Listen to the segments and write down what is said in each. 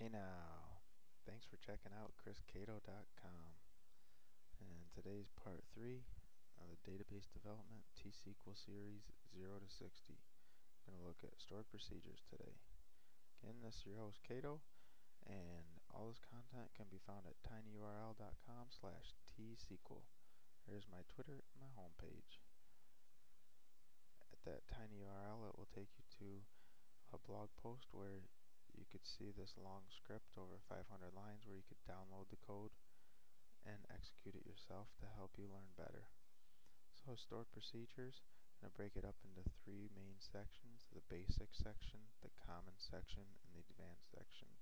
Hey now, thanks for checking out ChrisCatto.com. And today's part 3 of the database development T-SQL series 0 to 60. We're going to look at stored procedures today. Again, this is your host Catto, and all this content can be found at tinyurl.com/tsql. Here's my Twitter and my homepage. At that tiny URL, it will take you to a blog post where you could see this long script over 500 lines where you could download the code and execute it yourself to help you learn better. So stored procedures, I'm going to break it up into 3 main sections: the basic section, the common section, and the advanced section.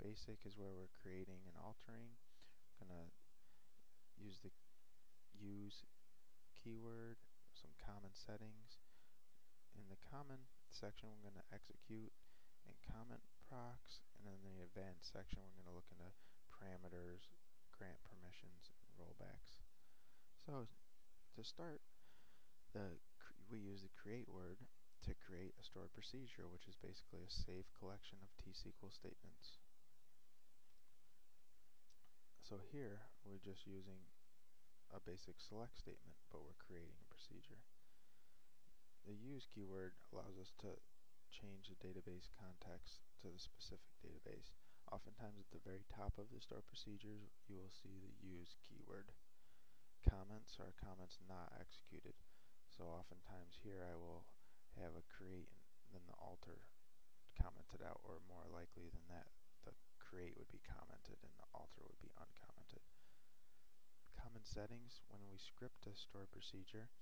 Basic is where we're creating and altering. I'm going to use the use keyword, some common settings. In the common section, we're going to execute and comment procs, and in the advanced section we're going to look into parameters, grant permissions, and rollbacks. So to start, we use the create word to create a stored procedure, which is basically a saved collection of T-SQL statements. So here we're just using a basic select statement, but we're creating a procedure. The use keyword allows us to change the database context to the specific database. Oftentimes at the very top of the stored procedures you will see the use keyword. Comments are comments not executed. So oftentimes here I will have a create and then the alter commented out, or more likely than that, the create would be commented and the alter would be uncommented. Common settings: when we script a stored procedure,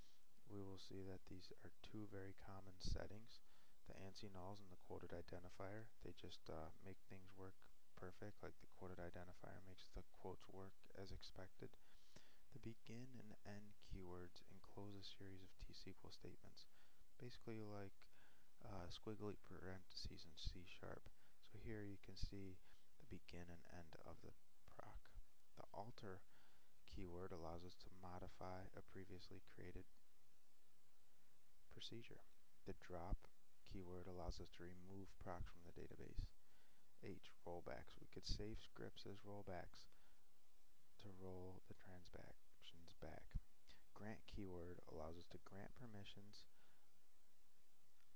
we will see that these are 2 very common settings. The ANSI nulls and the quoted identifier. They just make things work perfect, like the quoted identifier makes the quotes work as expected. The begin and end keywords enclose a series of T-SQL statements, basically like squiggly parentheses in C#. So here you can see the begin and end of the proc. The alter keyword allows us to modify a previously created procedure. The drop keyword allows us to remove procs from the database. Rollbacks. We could save scripts as rollbacks to roll the transactions back. Grant keyword allows us to grant permissions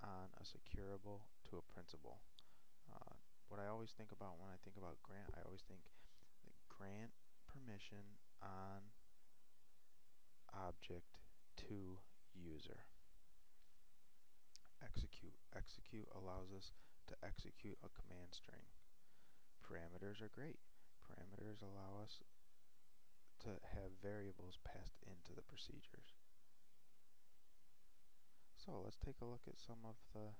on a securable to a principal. What I always think about when I think about grant, I always think grant permission on object to user. Execute allows us to execute a command string. Parameters are great. Parameters allow us to have variables passed into the procedures. So let's take a look at some of the...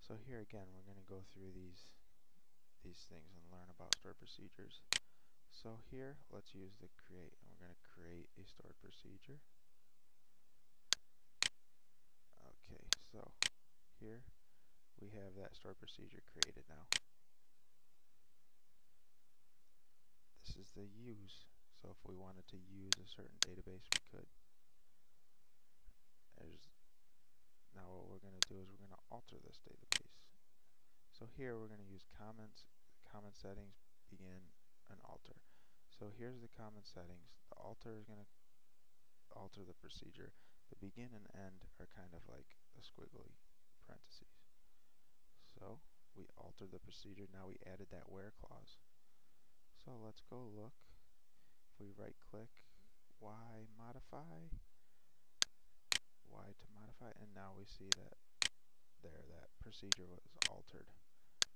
So here again we're going to go through these things and learn about stored procedures. So here let's use the create, and we're going to create a stored procedure. Okay, so here we have that stored procedure created now. This is the use. So if we wanted to use a certain database, we could. Now what we're going to do is we're going to alter this database. So here we're going to use comments, common settings, begin, and alter. So here's the common settings. The alter is going to alter the procedure. The begin and end are kind of like the squiggly parentheses. So we altered the procedure. Now we added that where clause. So let's go look. If we right click, Y modify, Y to modify, and now we see that that procedure was altered.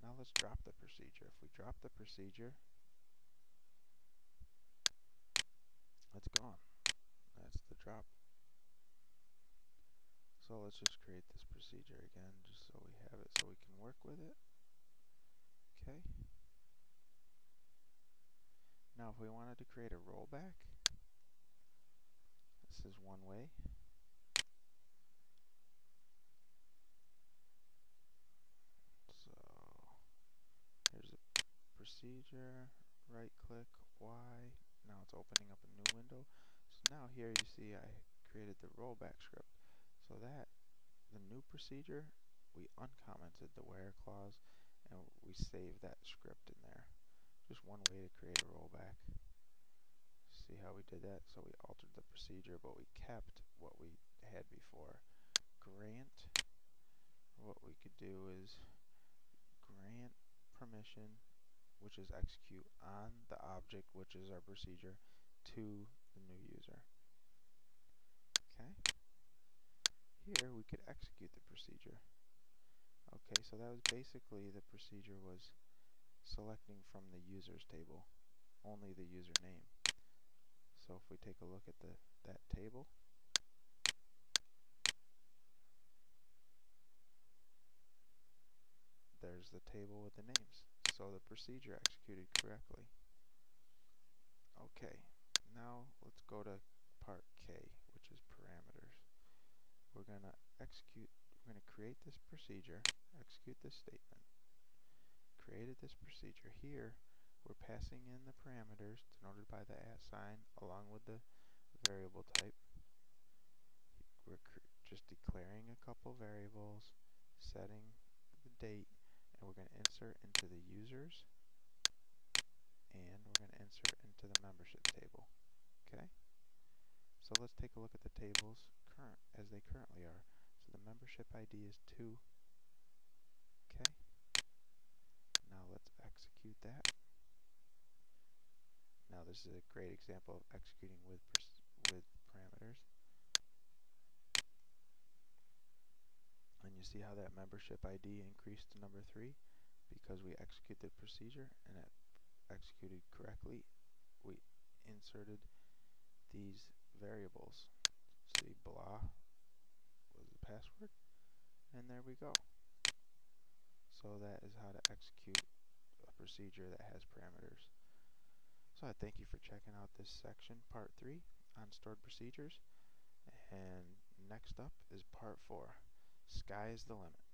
Now let's drop the procedure. If we drop the procedure, it's gone. That's the drop. So let's just create this procedure again, just so we have it, so we can work with it. Okay. Now if we wanted to create a rollback, this is one way. So here's a procedure, right click, Y. Now it's opening up a new window. So now here you see I created the rollback script. So that the new procedure, we uncommented the where clause, and we save that script in there. Just one way to create a rollback. See how we did that? So we altered the procedure, but we kept what we had before. Grant, what we could do is grant permission, which is execute on the object, which is our procedure, to the new user. Okay. Here we could execute the procedure. Okay, so that was basically the procedure was selecting from the users table only the username. So if we take a look at that table, there's the table with the names. So the procedure executed correctly. Okay, now let's go to part K, which is parameters. We're going to create this procedure, execute this statement. Created this procedure. Here, we're passing in the parameters denoted by the @ sign along with the variable type. We're just declaring a couple variables, setting the date, and we're going to insert into the users, and we're going to insert into the membership table. Okay? So let's take a look at the tables as they currently are. So the membership ID is 2. Okay? Now let's execute that. Now this is a great example of executing with parameters. And you see how that membership ID increased to number 3 because we executed the procedure and it executed correctly. We inserted these variables. See, blah was the password, and there we go. So that is how to execute a procedure that has parameters. So I thank you for checking out this section, part 3 on stored procedures, and next up is part 4, sky is the limit.